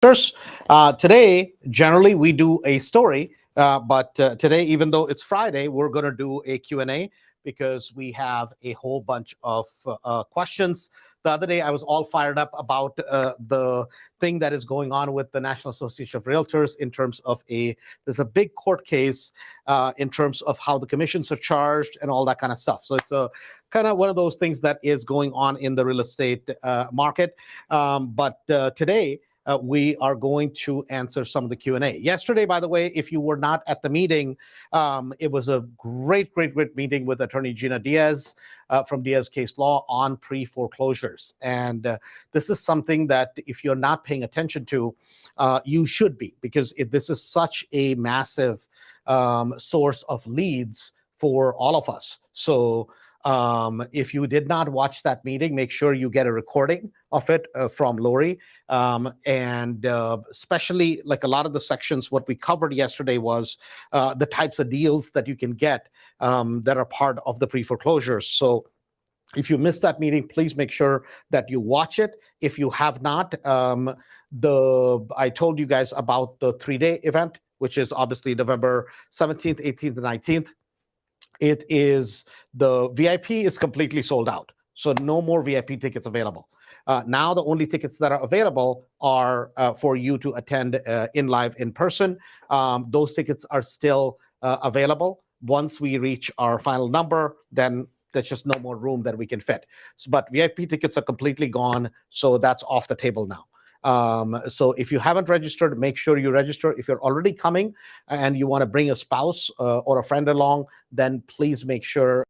Today, generally, we do a story, but today, even though it's Friday, we're going to do a Q&A because we have a whole bunch of questions. The other day, I was all fired up about the thing that is going on with the National Association of Realtors in terms of there's a big court case in terms of how the commissions are charged and all that kind of stuff. So it's a kind of one of those things that is going on in the real estate market. But today, we are going to answer some of the Q&A. Yesterday, by the way, if you were not at the meeting, it was a great meeting with Attorney Gina Diaz from Diaz Case Law on pre-foreclosures. And this is something that if you're not paying attention to, you should be, because this is such a massive source of leads for all of us. So if you did not watch that meeting, make sure you get a recording of it from Lori. And especially like a lot of the sections, what we covered yesterday was the types of deals that you can get that are part of the pre-foreclosures. So if you missed that meeting, please make sure that you watch it. If you have not, I told you guys about the 3-day event, which is obviously November 17th, 18th, and 19th. The VIP is completely sold out. So no more VIP tickets available. Now the only tickets that are available are for you to attend in person. Those tickets are still available. Once we reach our final number, then there's just no more room that we can fit. But VIP tickets are completely gone, so that's off the table now. So if you haven't registered, make sure you register. If you're already coming and you want to bring a spouse or a friend along, then please make sure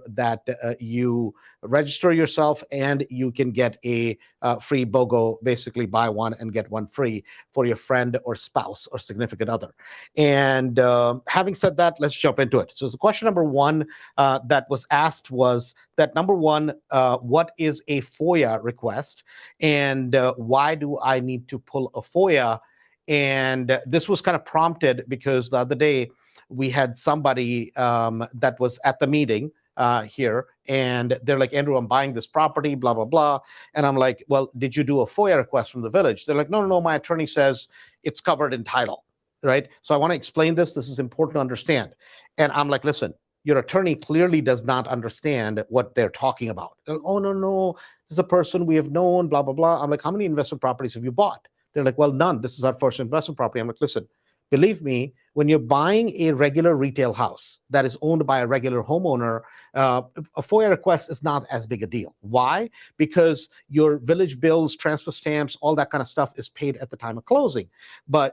that you register yourself, and you can get a free BOGO, basically buy one and get one free for your friend or spouse or significant other. And having said that, let's jump into it. So the question number one that was asked was that, number one, what is a FOIA request, and why do I need to pull a FOIA? And this was kind of prompted because the other day we had somebody that was at the meeting here, and they're like, Andrew, I'm buying this property, blah, blah, blah. And I'm like, well, did you do a FOIA request from the village? They're like, no, my attorney says it's covered in title, right? So I want to explain this. This is important to understand. And I'm like, listen, your attorney clearly does not understand what they're talking about. Like, oh, no, this is a person we have known, blah, blah, blah. I'm like, how many investment properties have you bought? They're like, well, none. This is our first investment property. I'm like, listen, believe me, when you're buying a regular retail house that is owned by a regular homeowner, a FOIA request is not as big a deal. Why? Because your village bills, transfer stamps, all that kind of stuff is paid at the time of closing.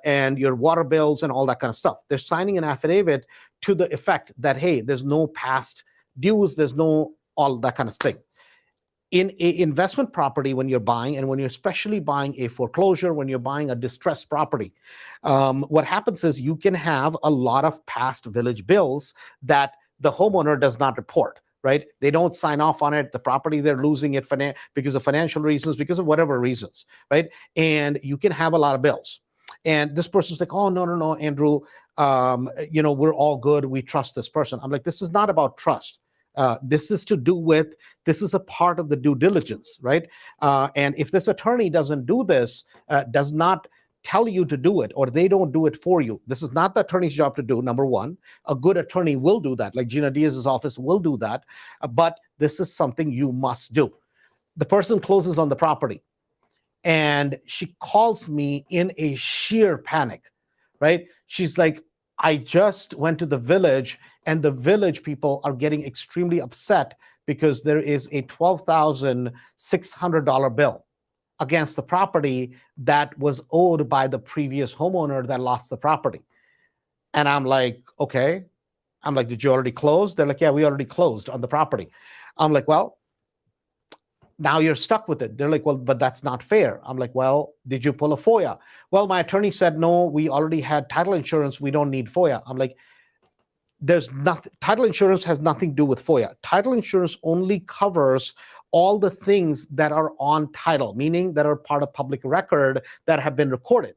And your water bills and all that kind of stuff. They're signing an affidavit to the effect that, hey, there's no past dues, there's no all that kind of thing. In an investment property, when you're buying, and when you're especially buying a foreclosure, when you're buying a distressed property, what happens is you can have a lot of past village bills that the homeowner does not report, right? They don't sign off on it. The property, they're losing it because of financial reasons, because of whatever reasons, right? And you can have a lot of bills. And this person's like, oh, no, Andrew, we're all good. We trust this person. I'm like, this is not about trust. This is a part of the due diligence, right? And if this attorney doesn't do this, does not tell you to do it, or they don't do it for you, this is not the attorney's job to do, number one. A good attorney will do that, like Gina Diaz's office will do that, but this is something you must do. The person closes on the property, and she calls me in a sheer panic, right? She's like, I just went to the village, and the village people are getting extremely upset because there is a $12,600 bill against the property that was owed by the previous homeowner that lost the property. And I'm like, okay. I'm like, did you already close? They're like, yeah, we already closed on the property. I'm like, well, now you're stuck with it. They're like, well, but that's not fair. I'm like, well, did you pull a FOIA? Well, my attorney said, no, we already had title insurance. We don't need FOIA. I'm like, there's nothing. Title insurance has nothing to do with FOIA. Title insurance only covers all the things that are on title, meaning that are part of public record that have been recorded.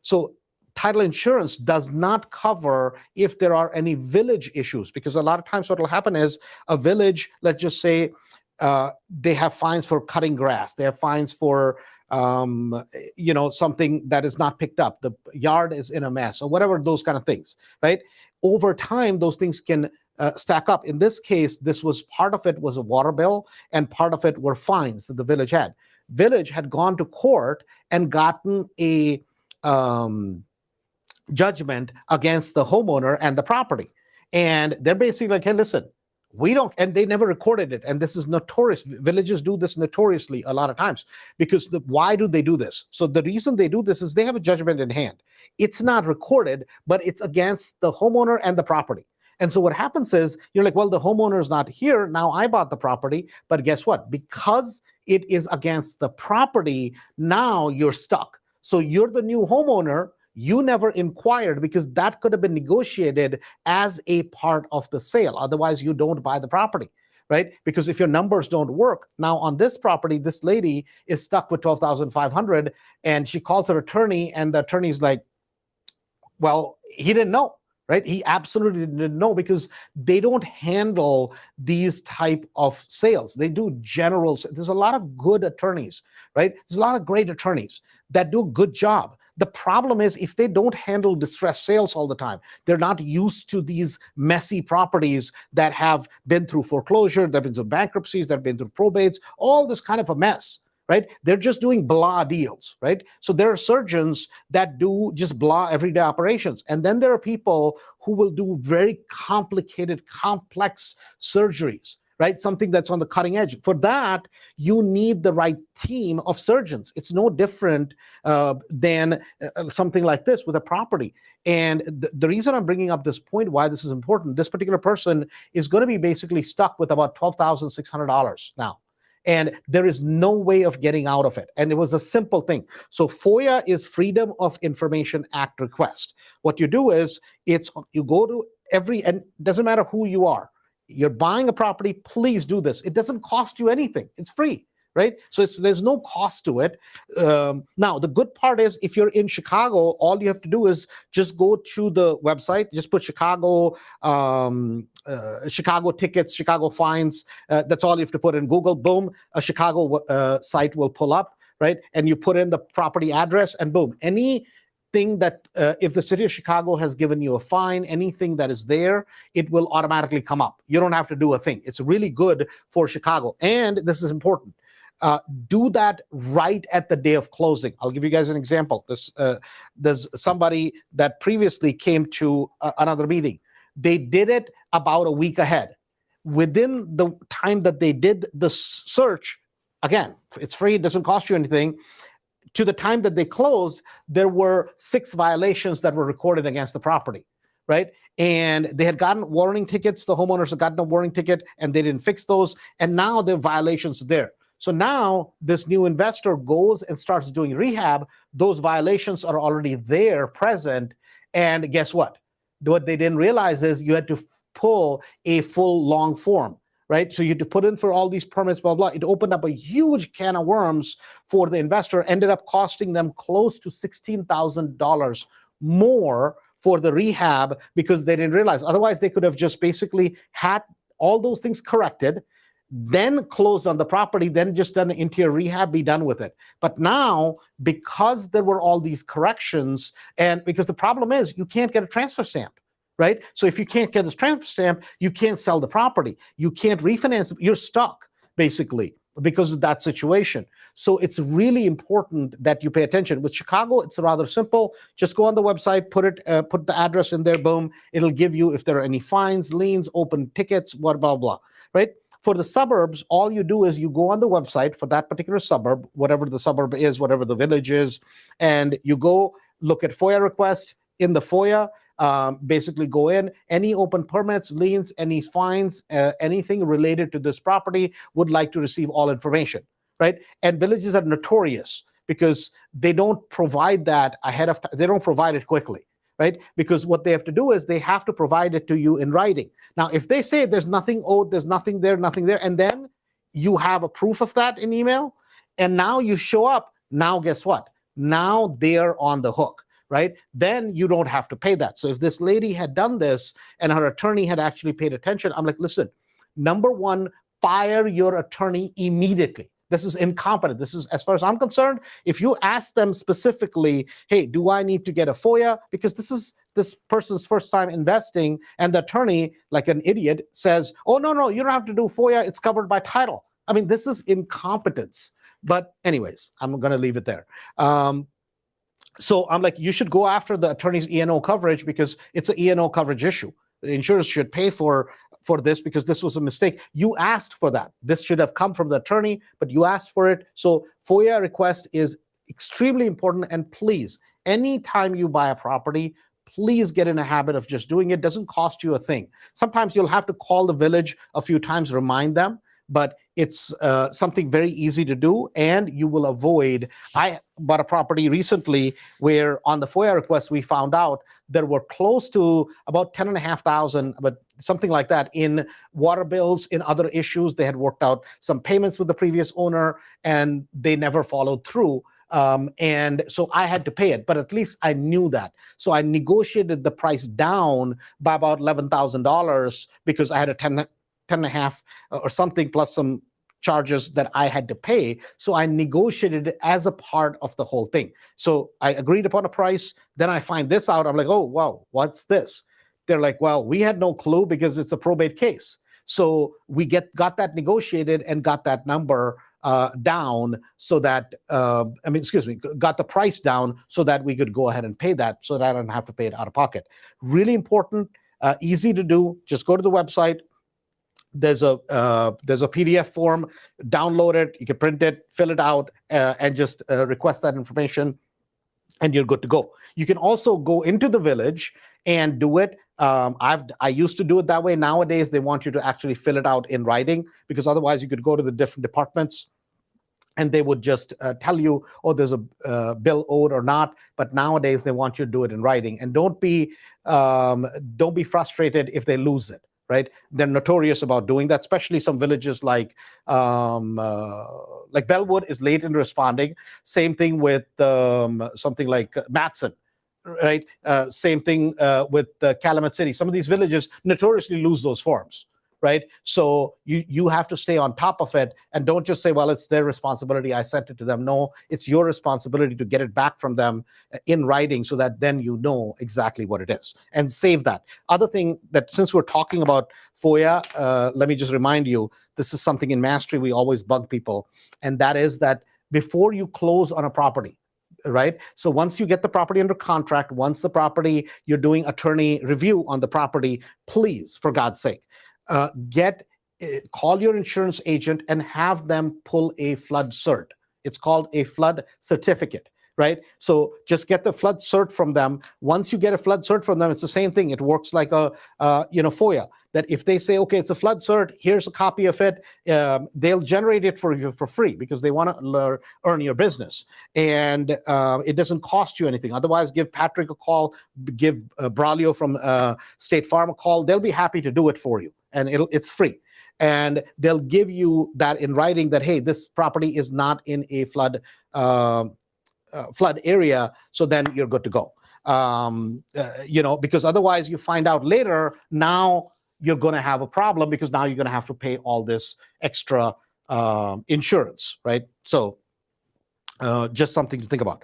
So title insurance does not cover if there are any village issues, because a lot of times what will happen is a village, let's just say, they have fines for cutting grass. They have fines for something that is not picked up, the yard is in a mess, or whatever, those kind of things, right? Over time, those things can stack up. In this case, this was part of it was a water bill, and part of it were fines that the village had. Village had gone to court and gotten a judgment against the homeowner and the property. And they're basically like, hey, listen, we don't, and they never recorded it. And this is notorious. Villages do this notoriously a lot of times, because why do they do this? So the reason they do this is they have a judgment in hand. It's not recorded, but it's against the homeowner and the property. And so what happens is you're like, well, the homeowner is not here. Now I bought the property, but guess what? Because it is against the property, now you're stuck. So you're the new homeowner. You never inquired, because that could have been negotiated as a part of the sale. Otherwise, you don't buy the property, right? Because if your numbers don't work, now on this property, this lady is stuck with $12,500, and she calls her attorney, and the attorney's like, well, he didn't know, right? He absolutely didn't know, because they don't handle these type of sales. They do general. There's a lot of good attorneys, right? There's a lot of great attorneys that do a good job. The problem is, if they don't handle distressed sales all the time, they're not used to these messy properties that have been through foreclosure, that have been through bankruptcies, that have been through probates, all this kind of a mess, right? They're just doing blah deals, right? So there are surgeons that do just blah everyday operations. And then there are people who will do very complicated, complex surgeries, right? Something that's on the cutting edge. For that, you need the right team of surgeons. It's no different than something like this with a property. And the reason I'm bringing up this point, why this is important, this particular person is going to be basically stuck with about $12,600 now. And there is no way of getting out of it. And it was a simple thing. So FOIA is Freedom of Information Act request. What you do is you go to and it doesn't matter who you are. You're buying a property, please do this. It doesn't cost you anything. It's free, right? So there's no cost to it. Now, the good part is, if you're in Chicago, all you have to do is just go to the website, just put Chicago tickets, Chicago fines. That's all you have to put in Google. Boom, a Chicago site will pull up, right? And you put in the property address, and boom, anything that if the city of Chicago has given you a fine, anything that is there, it will automatically come up. You don't have to do a thing. It's really good for Chicago. And this is important. Do that right at the day of closing. I'll give you guys an example. There's somebody that previously came to another meeting. They did it about a week ahead. Within the time that they did the search, again, it's free, it doesn't cost you anything. To the time that they closed, there were 6 violations that were recorded against the property, right? And they had gotten warning tickets. The homeowners had gotten a warning ticket, and they didn't fix those. And now the violations are there. So now this new investor goes and starts doing rehab. Those violations are already there, present. And guess what? What they didn't realize is you had to pull a full long form, right? So you had to put in for all these permits, blah, blah. It opened up a huge can of worms for the investor, ended up costing them close to $16,000 more for the rehab, because they didn't realize. Otherwise, they could have just basically had all those things corrected, then closed on the property, then just done an interior rehab, be done with it. But now, because there were all these corrections, and because the problem is you can't get a transfer stamp, right? So if you can't get a transfer stamp, you can't sell the property. You can't refinance it. You're stuck, basically, because of that situation. So it's really important that you pay attention. With Chicago, it's rather simple. Just go on the website, put the address in there, boom. It'll give you if there are any fines, liens, open tickets, what, blah, blah, right? For the suburbs, all you do is you go on the website for that particular suburb, whatever the suburb is, whatever the village is, and you go look at FOIA request. In the FOIA, basically go in, any open permits, liens, any fines, anything related to this property, would like to receive all information, right? And villages are notorious because they don't provide that ahead of time. They don't provide it quickly, right? Because what they have to do is they have to provide it to you in writing. Now, if they say there's nothing owed, there's nothing there, and then you have a proof of that in email, and now you show up, now guess what? Now they're on the hook, right? Then you don't have to pay that. So if this lady had done this and her attorney had actually paid attention, I'm like, listen, number one, fire your attorney immediately. This is incompetent. This is, as far as I'm concerned, if you ask them specifically, hey, do I need to get a FOIA? Because this is this person's first time investing, and the attorney, like an idiot, says, oh, no, you don't have to do FOIA. It's covered by title. I mean, this is incompetence. But anyways, I'm going to leave it there. So I'm like, you should go after the attorney's E&O coverage because it's an E&O coverage issue. The insurers should pay for this because this was a mistake. You asked for that. This should have come from the attorney, but you asked for it. So FOIA request is extremely important. And please, anytime you buy a property, please get in a habit of just doing it. It doesn't cost you a thing. Sometimes you'll have to call the village a few times, remind them, but it's something very easy to do, and you will avoid. I bought a property recently where on the FOIA request, we found out there were close to about 10,500, but something like that, in water bills, in other issues. They had worked out some payments with the previous owner, and they never followed through. And so I had to pay it, but at least I knew that. So I negotiated the price down by about $11,000 because I had a 10 and a half or something plus some charges that I had to pay. So I negotiated it as a part of the whole thing. So I agreed upon a price. Then I find this out. I'm like, oh, wow, what's this? They're like, well, we had no clue because it's a probate case. So we got that negotiated and got that number down so that, got the price down so that we could go ahead and pay that so that I don't have to pay it out of pocket. Really important, easy to do. Just go to the website. There's a PDF form, download it, you can print it, fill it out, and just request that information, and you're good to go. You can also go into the village and do it. I used to do it that way. Nowadays, they want you to actually fill it out in writing, because otherwise you could go to the different departments and they would just tell you, oh, there's a bill owed or not. But nowadays they want you to do it in writing. And don't be frustrated if they lose it. Right? They're notorious about doing that, especially some villages like Bellwood is late in responding. Same thing with something like Matson, right? Same thing with Calumet City. Some of these villages notoriously lose those forms, right? So you have to stay on top of it and don't just say, well, it's their responsibility, I sent it to them. No, it's your responsibility to get it back from them in writing so that then you know exactly what it is and save that. Other thing that, since we're talking about FOIA, let me just remind you, this is something in Mastery we always bug people, and that is that before you close on a property, right? So once you get the property under contract, once the property, you're doing attorney review on the property, please, for God's sake, call your insurance agent and have them pull a flood cert. It's called a flood certificate, right? So just get the flood cert from them. Once you get a flood cert from them, it's the same thing. It works like a FOIA. That if they say, okay, it's a flood cert, here's a copy of it, they'll generate it for you for free because they want to earn your business. And it doesn't cost you anything. Otherwise, give Patrick a call, give Braulio from State Farm a call. They'll be happy to do it for you. And it's free. And they'll give you that in writing that, hey, this property is not in a flood area, so then you're good to go. Because otherwise you find out later, now you're going to have a problem because now you're going to have to pay all this extra insurance, right? So just something to think about.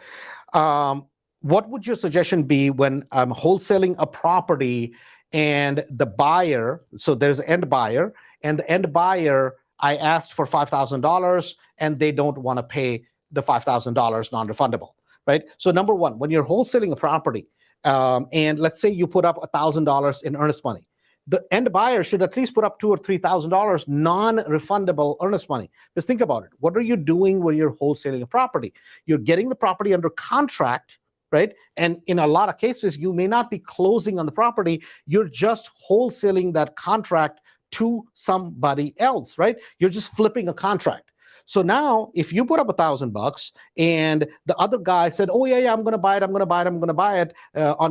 What would your suggestion be when I'm wholesaling a property and the buyer, so there's an end buyer, and the end buyer, I asked for $5,000 and they don't want to pay the $5,000 non-refundable, right? So number one, when you're wholesaling a property, and let's say you put up $1,000 in earnest money, the end buyer should at least put up $2,000 or $3,000 non-refundable earnest money. Just think about it. What are you doing when you're wholesaling a property? You're getting the property under contract, right? And in a lot of cases, you may not be closing on the property. You're just wholesaling that contract to somebody else, right? You're just flipping a contract. So now, if you put up $1,000 and the other guy said, oh, yeah, I'm going to buy it on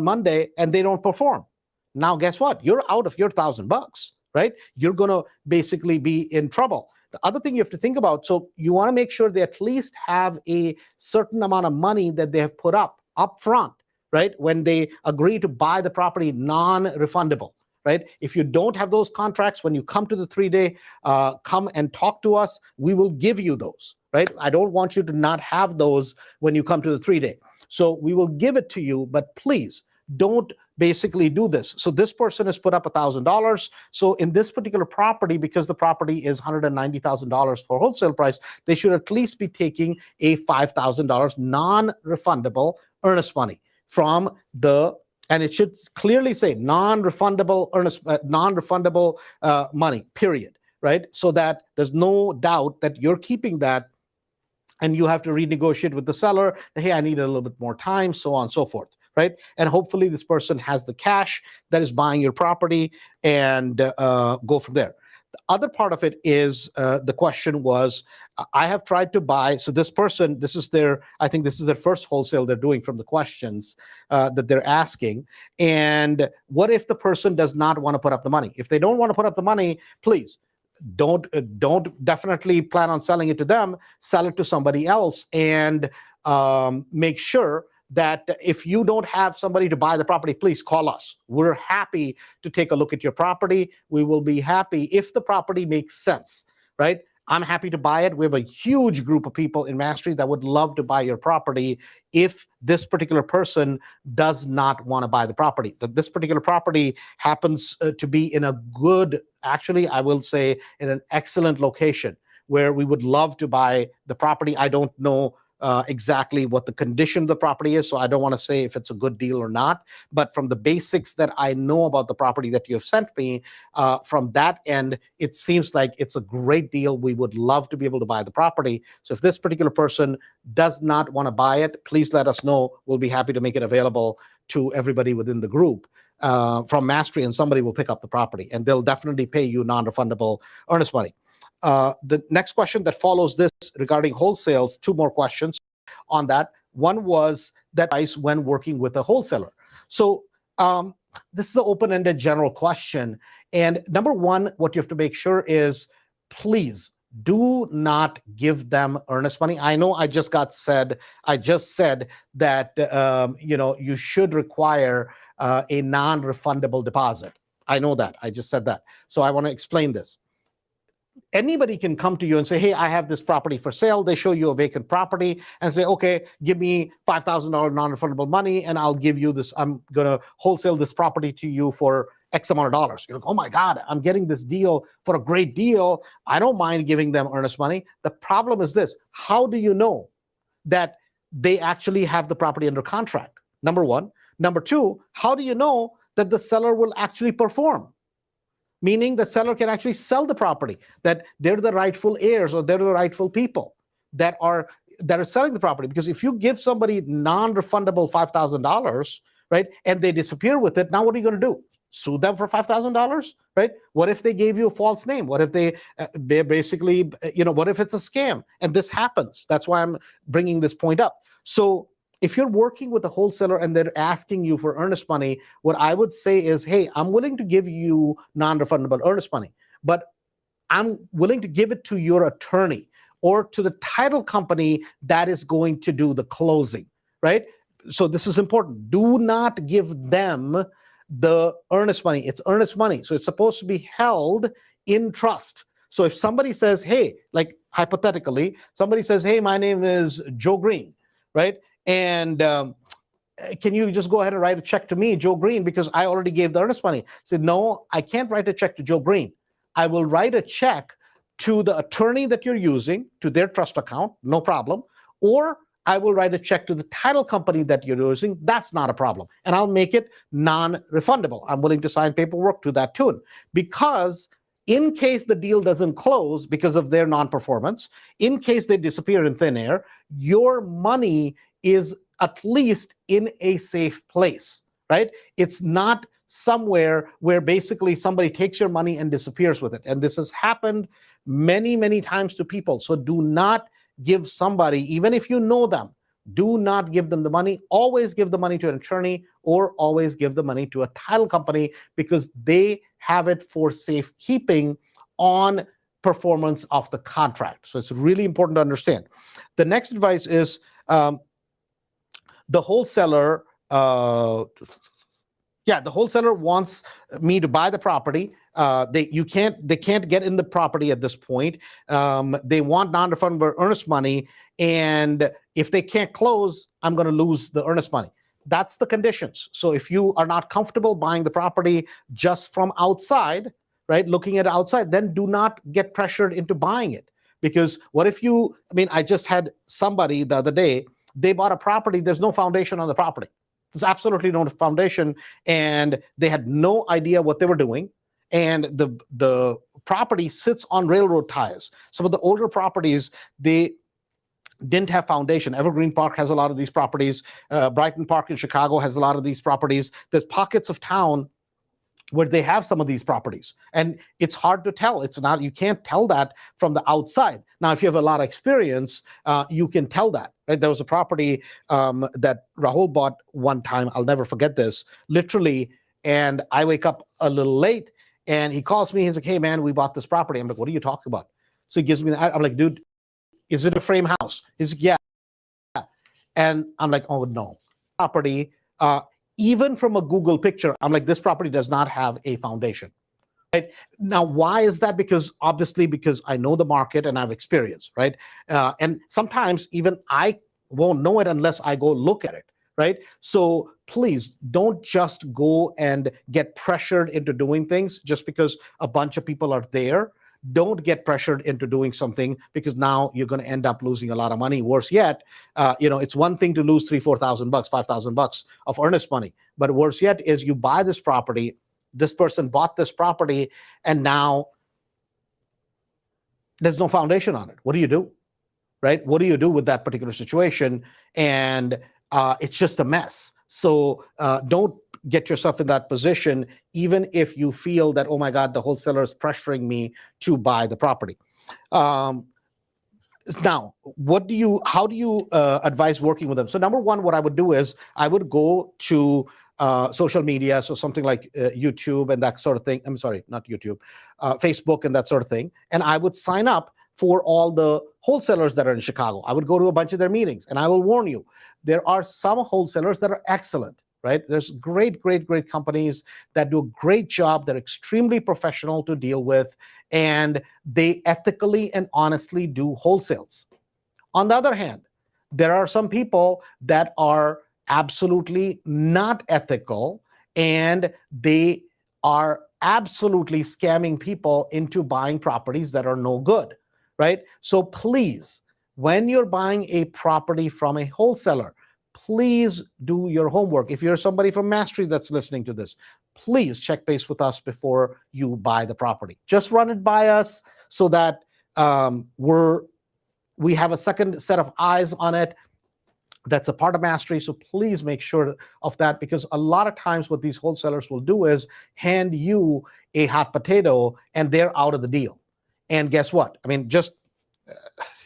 Monday, and they don't perform. Now, guess what? You're out of your $1,000, right? You're going to basically be in trouble. The other thing you have to think about, so you want to make sure they at least have a certain amount of money that they have put up front, right? When they agree to buy the property non-refundable. right? If you don't have those contracts, when you come to the 3-day, come and talk to us. We will give you those, right? I don't want you to not have those when you come to the 3-day. So we will give it to you, but please don't basically do this. So this person has put up $1,000. So in this particular property, because the property is $190,000 for wholesale price, they should at least be taking a $5,000 non-refundable earnest money from the, and it should clearly say non-refundable earnest, non-refundable money, period, right? So that there's no doubt that you're keeping that, and you have to renegotiate with the seller. Hey, I need a little bit more time, so on and so forth, right? And hopefully this person has the cash that is buying your property, and go from there. The other part of it is the question was, I have tried to buy. So this person, this is their, I think this is their first wholesale they're doing from the questions that they're asking. And what if the person does not want to put up the money? If they don't want to put up the money, please don't definitely plan on selling it to them. Sell it to somebody else, and make sure that if you don't have somebody to buy the property, please call us. We're happy to take a look at your property. We will be happy if the property makes sense, right? I'm happy to buy it. We have a huge group of people in Mastery that would love to buy your property if this particular person does not want to buy the property. That this particular property happens to be in a good, actually, I will say, in an excellent location where we would love to buy the property. I don't know exactly what the condition of the property is, so I don't want to say if it's a good deal or not. But from the basics that I know about the property that you have sent me, from that end, it seems like it's a great deal. We would love to be able to buy the property. So if this particular person does not want to buy it, please let us know. We'll be happy to make it available to everybody within the group from Mastery, and somebody will pick up the property, and they'll definitely pay you non-refundable earnest money. The next question that follows this regarding wholesales, 2 more questions on that. One was that advice when working with a wholesaler. So this is an open-ended general question. And number one, what you have to make sure is, please do not give them earnest money. I know I just said that you should require a non-refundable deposit. I know that. I just said that. So I want to explain this. Anybody can come to you and say, hey, I have this property for sale. They show you a vacant property and say, okay, give me $5,000 non-refundable money, and I'll give you this. I'm going to wholesale this property to you for X amount of dollars. You're like, oh my God, I'm getting this deal for a great deal. I don't mind giving them earnest money. The problem is this: how do you know that they actually have the property under contract? Number one. Number two, how do you know that the seller will actually perform? Meaning the seller can actually sell the property, that they're the rightful heirs, or they're the rightful people that are selling the property. Because if you give somebody non-refundable $5,000, right, and they disappear with it, now what are you going to do? Sue them for $5,000, right? What if they gave you a false name? What if they basically, what if it's a scam? And this happens. That's why I'm bringing this point up. So if you're working with a wholesaler and they're asking you for earnest money, what I would say is, hey, I'm willing to give you non-refundable earnest money, but I'm willing to give it to your attorney or to the title company that is going to do the closing, right? So this is important. Do not give them the earnest money. It's earnest money. So it's supposed to be held in trust. So if somebody says, hey, like hypothetically, somebody says, hey, my name is Joe Green, right? And can you just go ahead and write a check to me, Joe Green, because I already gave the earnest money? I said, no, I can't write a check to Joe Green. I will write a check to the attorney that you're using, to their trust account, no problem. Or I will write a check to the title company that you're using. That's not a problem. And I'll make it non-refundable. I'm willing to sign paperwork to that tune, because in case the deal doesn't close because of their non-performance, in case they disappear in thin air, your money is at least in a safe place, right? It's not somewhere where basically somebody takes your money and disappears with it. And this has happened many, many times to people. So do not give somebody, even if you know them, do not give them the money. Always give the money to an attorney, or always give the money to a title company, because they have it for safekeeping on performance of the contract. So it's really important to understand. The next advice is, the wholesaler, Yeah, the wholesaler wants me to buy the property. They can't get in the property at this point. They want non-refundable earnest money, and if they can't close, I'm going to lose the earnest money. That's the conditions. So if you are not comfortable buying the property just from outside, right, looking at it outside, then do not get pressured into buying it. Because what if you? I mean, I just had somebody the other day. They bought a property. There's no foundation on the property. There's absolutely no foundation, and they had no idea what they were doing. And the property sits on railroad ties. Some of the older properties, they didn't have foundation. Evergreen Park has a lot of these properties. Brighton Park in Chicago has a lot of these properties. There's pockets of town where they have some of these properties, and it's hard to tell. It's not, you can't tell that from the outside. Now, if you have a lot of experience, you can tell that, right? There was a property that Rahul bought one time. I'll never forget this, literally. And I wake up a little late, and he calls me. He's like, "Hey, man, we bought this property." I'm like, "What are you talking about?" So he gives me that. I'm like, "Dude, is it a frame house?" He's like, "Yeah." And I'm like, "Oh, no. Property, even from a Google picture," I'm like, "This property does not have a foundation." Right? Now, why is that? Because obviously, because I know the market and I've experience, right? And sometimes even I won't know it unless I go look at it, right? So please don't just go and get pressured into doing things just because a bunch of people are there. Don't get pressured into doing something, because now you're going to end up losing a lot of money. Worse yet, it's one thing to lose $3,000, $4,000, $5,000 of earnest money, but worse yet is you buy this property. This person bought this property, and now there's no foundation on it. What do you do, right? What do you do with that particular situation? And it's just a mess. So don't get yourself in that position, even if you feel that, oh my God, the wholesaler is pressuring me to buy the property. Now, how do you advise working with them? So number one, what I would do is I would go to social media, so something like YouTube and that sort of thing. I'm sorry, not YouTube, Facebook and that sort of thing. And I would sign up for all the wholesalers that are in Chicago. I would go to a bunch of their meetings, and I will warn you, there are some wholesalers that are excellent, right? There's great companies that do a great job. They're extremely professional to deal with, and they ethically and honestly do wholesales. On the other hand, there are some people that are absolutely not ethical, and they are absolutely scamming people into buying properties that are no good, right? So please, when you're buying a property from a wholesaler, please do your homework. If you're somebody from Mastery that's listening to this, please check base with us before you buy the property. Just run it by us so that we have a second set of eyes on it. That's a part of Mastery. So please make sure of that, because a lot of times what these wholesalers will do is hand you a hot potato and they're out of the deal. And guess what? I mean,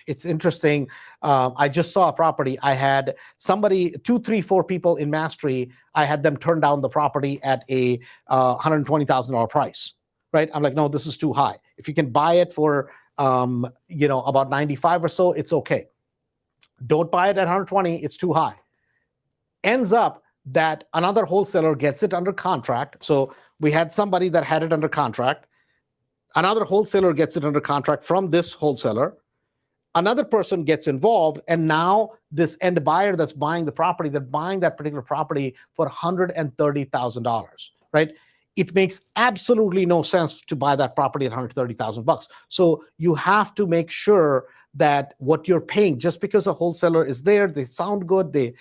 it's interesting. I just saw a property. I had somebody, 2, 3, 4 people in Mastery. I had them turn down the property at a $120,000 price, right? I'm like, no, this is too high. If you can buy it for, about 95 or so, it's okay. Don't buy it at 120. It's too high. Ends up that another wholesaler gets it under contract. So we had somebody that had it under contract. Another wholesaler gets it under contract from this wholesaler. Another person gets involved, and now this end buyer that's buying the property, they're buying that particular property for $130,000, right? It makes absolutely no sense to buy that property at $130,000. So you have to make sure that what you're paying, just because a wholesaler is there, they sound good, they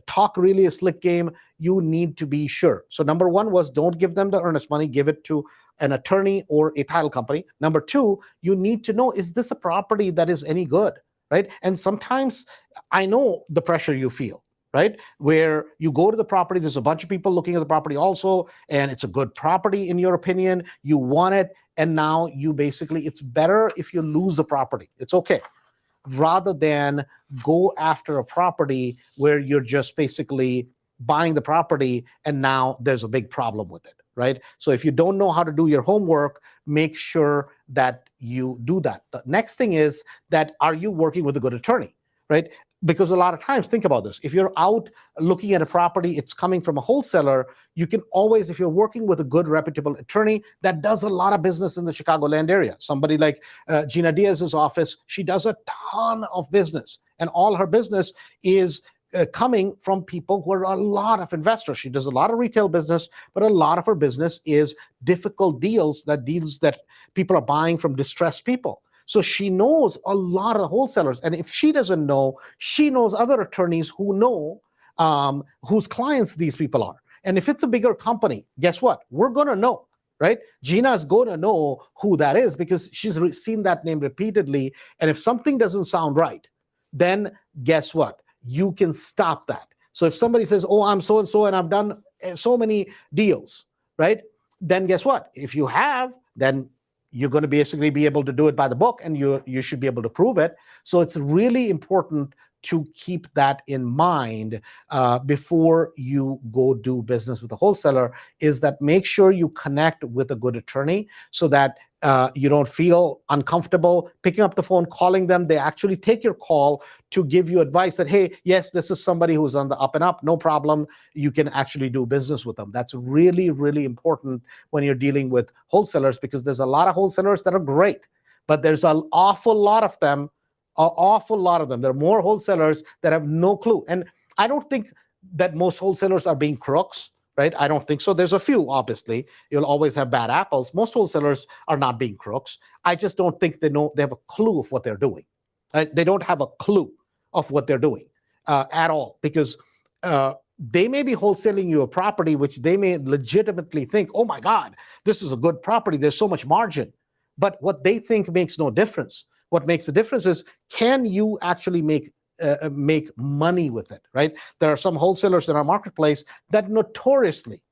talk really a slick game, you need to be sure. So number one was, don't give them the earnest money, give it to an attorney or a title company. Number two, you need to know, is this a property that is any good, right? And sometimes I know the pressure you feel, right? Where you go to the property, there's a bunch of people looking at the property also, and it's a good property in your opinion, you want it, and now it's better if you lose a property. It's okay, rather than go after a property where you're just basically buying the property and now there's a big problem with it, right? So if you don't know how to do your homework, make sure that you do that. The next thing is that, are you working with a good attorney, right? Because a lot of times, think about this, if you're out looking at a property, it's coming from a wholesaler, you can always, if you're working with a good reputable attorney that does a lot of business in the Chicagoland area, somebody like Gina Diaz's office, she does a ton of business, and all her business is coming from people who are a lot of investors. She does a lot of retail business, but a lot of her business is difficult deals that people are buying from distressed people. So she knows a lot of wholesalers. And if she doesn't know, she knows other attorneys who know whose clients these people are. And if it's a bigger company, guess what? We're going to know, right? Gina is going to know who that is because she's seen that name repeatedly. And if something doesn't sound right, then guess what? You can stop that. So if somebody says, oh, I'm so and so, and I've done so many deals, right? Then guess what? If you have, then you're going to basically be able to do it by the book, and you should be able to prove it. So it's really important to keep that in mind before you go do business with a wholesaler, is that make sure you connect with a good attorney so that you don't feel uncomfortable picking up the phone, calling them. They actually take your call to give you advice that, hey, yes, this is somebody who's on the up and up, no problem. You can actually do business with them. That's really, really important when you're dealing with wholesalers, because there's a lot of wholesalers that are great, but there's an awful lot of them. An awful lot of them. There are more wholesalers that have no clue. And I don't think that most wholesalers are being crooks, right? I don't think so. There's a few, obviously. You'll always have bad apples. Most wholesalers are not being crooks. I just don't think they have a clue of what they're doing. Right? They don't have a clue of what they're doing at all, because they may be wholesaling you a property which they may legitimately think, oh my God, this is a good property. There's so much margin. But what they think makes no difference. What makes a difference is, can you actually make money with it, right? There are some wholesalers in our marketplace that notoriously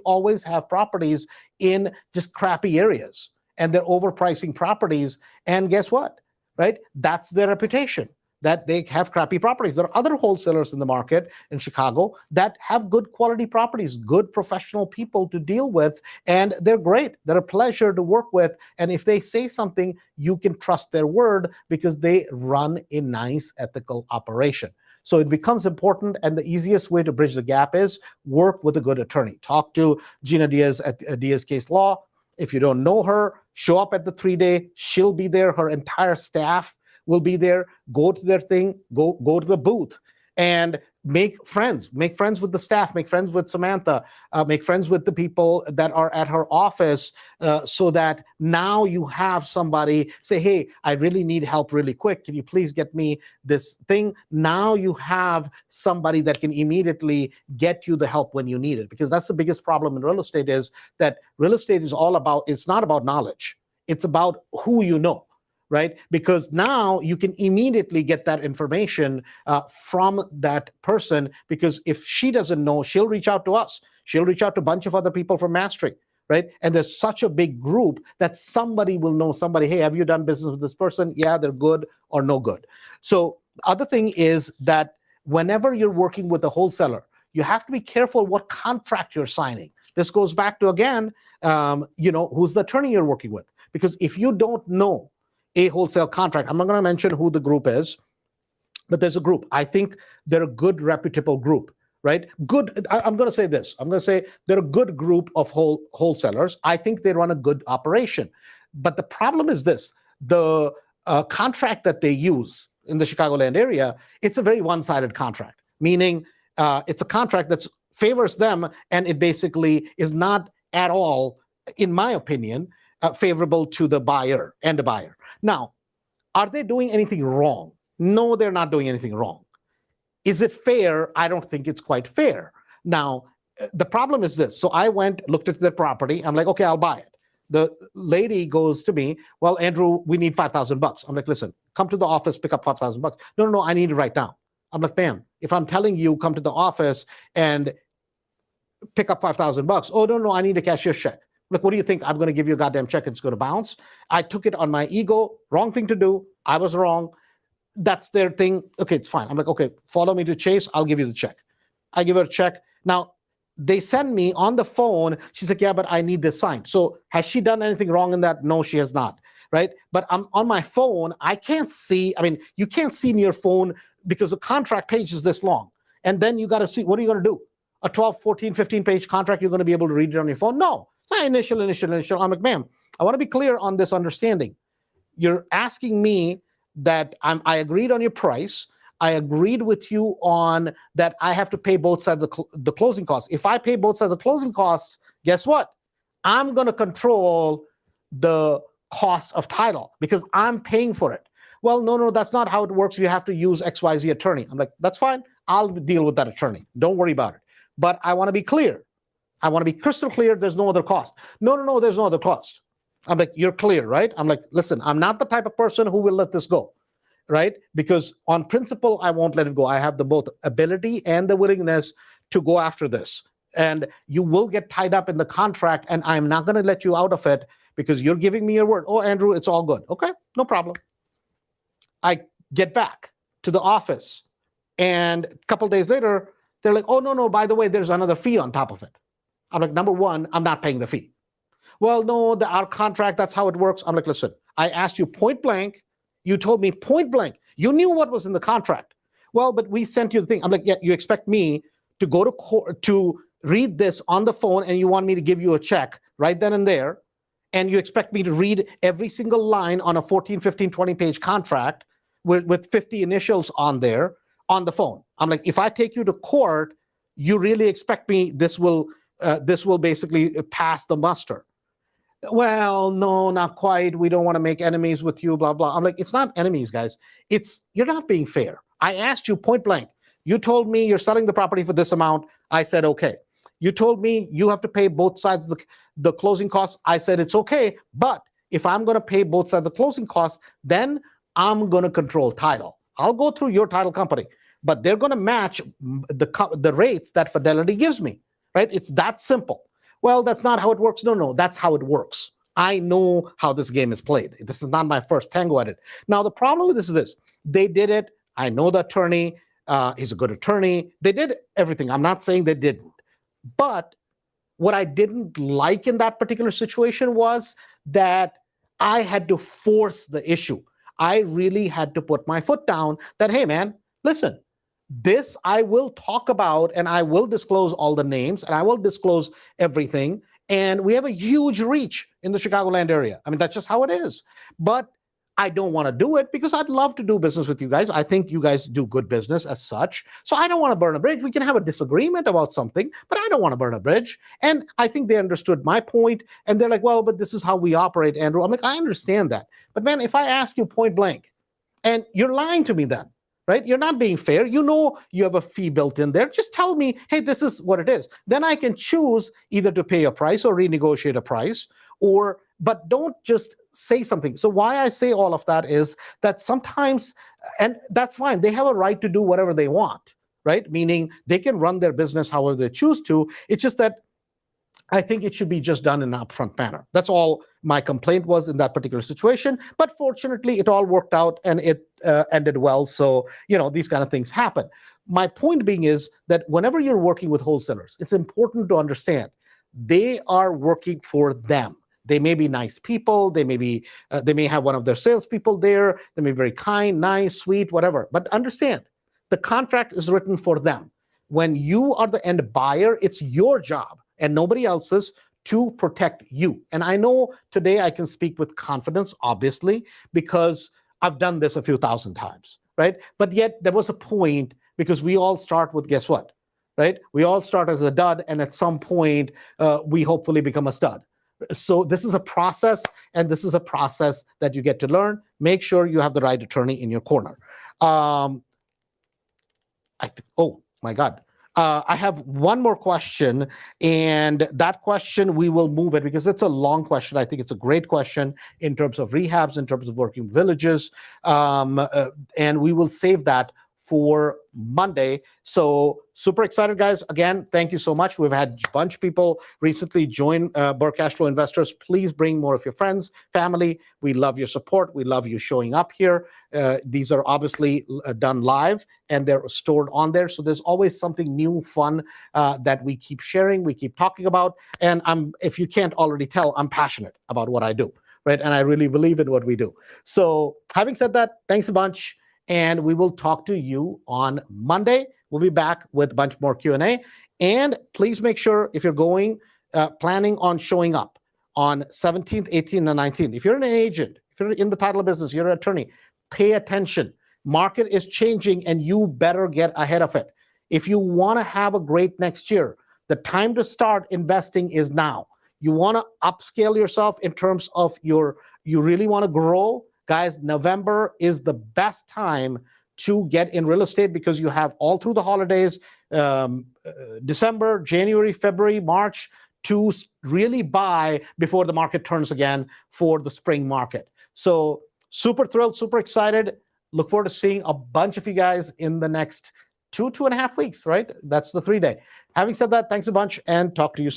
always have properties in just crappy areas, and they're overpricing properties. And guess what, right? That's their reputation, that they have crappy properties. There are other wholesalers in the market in Chicago that have good quality properties, good professional people to deal with, and they're great. They're a pleasure to work with. And if they say something, you can trust their word because they run a nice, ethical operation. So it becomes important, and the easiest way to bridge the gap is work with a good attorney. Talk to Gina Diaz at Diaz Case Law. If you don't know her, show up at the 3-day. She'll be there. Her entire staff will be there. Go to their thing, go to the booth, and make friends with the staff, make friends with Samantha, make friends with the people that are at her office, so that now you have somebody say, hey, I really need help really quick. Can you please get me this thing? Now you have somebody that can immediately get you the help when you need it, because that's the biggest problem in real estate, is that real estate is all about, it's not about knowledge. It's about who you know. Right? Because now you can immediately get that information from that person, because if she doesn't know, she'll reach out to us. She'll reach out to a bunch of other people from Mastery, right? And there's such a big group that somebody will know somebody. Hey, have you done business with this person? Yeah, they're good or no good. So the other thing is that whenever you're working with a wholesaler, you have to be careful what contract you're signing. This goes back to, again, who's the attorney you're working with. Because if you don't know a wholesale contract, I'm not going to mention who the group is, but there's a group. I think they're a good, reputable group, right? Good. I'm going to say this. I'm going to say they're a good group of wholesalers. I think they run a good operation. But the problem is this: the contract that they use in the Chicagoland area, it's a very one-sided contract, meaning it's a contract that favors them, and it basically is not at all, in my opinion, favorable to the buyer and the buyer. Now, are they doing anything wrong? No, they're not doing anything wrong. Is it fair? I don't think it's quite fair. Now, the problem is this. So I looked at the property. I'm like, okay, I'll buy it. The lady goes to me, well, Andrew, we need $5,000. I'm like, listen, come to the office, pick up $5,000. No, I need it right now. I'm like, ma'am, if I'm telling you come to the office and pick up $5,000, oh, no, I need a cashier's check. Look, what do you think? I'm going to give you a goddamn check and it's going to bounce? I took it on my ego. Wrong thing to do. I was wrong. That's their thing. Okay, it's fine. I'm like, okay, follow me to Chase. I'll give you the check. I give her a check. Now, they send me on the phone. She's like, yeah, but I need this signed. So has she done anything wrong in that? No, she has not. Right? But I'm on my phone. I can't see. I mean, you can't see in your phone because the contract page is this long. And then you got to see, what are you going to do? A 12, 14, 15-page contract, you're going to be able to read it on your phone? No. Initial. I'm like, ma'am, I want to be clear on this understanding. You're asking me that I agreed on your price. I agreed with you on that I have to pay both sides of the closing costs. If I pay both sides of the closing costs, guess what? I'm going to control the cost of title because I'm paying for it. Well, no, that's not how it works. You have to use XYZ attorney. I'm like, that's fine. I'll deal with that attorney. Don't worry about it. But I want to be clear. I want to be crystal clear. There's no other cost. No, there's no other cost. I'm like, you're clear, right? I'm like, listen, I'm not the type of person who will let this go, right? Because on principle, I won't let it go. I have the both ability and the willingness to go after this. And you will get tied up in the contract, and I'm not going to let you out of it because you're giving me your word. Oh, Andrew, it's all good. Okay, no problem. I get back to the office, and a couple days later, they're like, oh, no, by the way, there's another fee on top of it. I'm like, number one, I'm not paying the fee. Well, no, our contract, that's how it works. I'm like, listen, I asked you point blank. You told me point blank. You knew what was in the contract. Well, but we sent you the thing. I'm like, yeah, you expect me to go to court to read this on the phone, and you want me to give you a check right then and there, and you expect me to read every single line on a 14, 15, 20-page contract with 50 initials on there on the phone. I'm like, if I take you to court, you really expect me this will basically pass the muster. Well, no, not quite. We don't want to make enemies with you, blah, blah. I'm like, it's not enemies, guys. You're not being fair. I asked you point blank. You told me you're selling the property for this amount. I said, okay. You told me you have to pay both sides of the closing costs. I said, it's okay. But if I'm going to pay both sides of the closing costs, then I'm going to control title. I'll go through your title company, but they're going to match the rates that Fidelity gives me, right? It's that simple. Well, that's not how it works. No, that's how it works. I know how this game is played. This is not my first tango at it. Now, the problem with this is this. They did it. I know the attorney. He's a good attorney. They did everything. I'm not saying they didn't. But what I didn't like in that particular situation was that I had to force the issue. I really had to put my foot down that, hey, man, listen, this I will talk about, and I will disclose all the names, and I will disclose everything. And we have a huge reach in the Chicagoland area. I mean, that's just how it is. But I don't want to do it because I'd love to do business with you guys. I think you guys do good business as such. So I don't want to burn a bridge. We can have a disagreement about something, but I don't want to burn a bridge. And I think they understood my point. And they're like, well, but this is how we operate, Andrew. I'm like, I understand that. But man, if I ask you point blank, and you're lying to me then, right? You're not being fair. You know you have a fee built in there. Just tell me, hey, this is what it is. Then I can choose either to pay a price or renegotiate a price, but don't just say something. So why I say all of that is that sometimes, and that's fine, they have a right to do whatever they want, right? Meaning they can run their business however they choose to. It's just that I think it should be just done in an upfront manner. That's all my complaint was in that particular situation. But fortunately, it all worked out and it ended well. So, these kind of things happen. My point being is that whenever you're working with wholesalers, it's important to understand they are working for them. They may be nice people. They may have one of their salespeople there. They may be very kind, nice, sweet, whatever. But understand, the contract is written for them. When you are the end buyer, it's your job and nobody else's to protect you. And I know today I can speak with confidence, obviously, because I've done this a few thousand times, right? But yet there was a point, because we all start with, guess what, right? We all start as a dud, and at some point, we hopefully become a stud. So this is a process, and this is a process that you get to learn. Make sure you have the right attorney in your corner. Oh my God. I have one more question, and that question, we will move it because it's a long question. I think it's a great question in terms of rehabs, in terms of working villages, and we will save that for Monday. So super excited, guys. Again, thank you so much. We've had a bunch of people recently join Burr Cashflow Investors. Please bring more of your friends, family. We love your support. We love you showing up here. These are obviously done live and they're stored on there. So there's always something new, fun that we keep sharing, we keep talking about. And if you can't already tell, I'm passionate about what I do, right? And I really believe in what we do. So having said that, thanks a bunch. and we will talk to you on Monday. We'll be back with a bunch more Q&A. And please make sure, if you're going, planning on showing up on 17th, 18th, and 19th, if you're an agent, if you're in the title business, you're an attorney, pay attention. Market is changing, and you better get ahead of it. If you want to have a great next year, the time to start investing is now. You want to upscale yourself in terms of you really want to grow. Guys, November is the best time to get in real estate because you have all through the holidays, December, January, February, March, to really buy before the market turns again for the spring market. So super thrilled, super excited. Look forward to seeing a bunch of you guys in the next 2.5 weeks, right? That's the 3-day. Having said that, thanks a bunch and talk to you soon.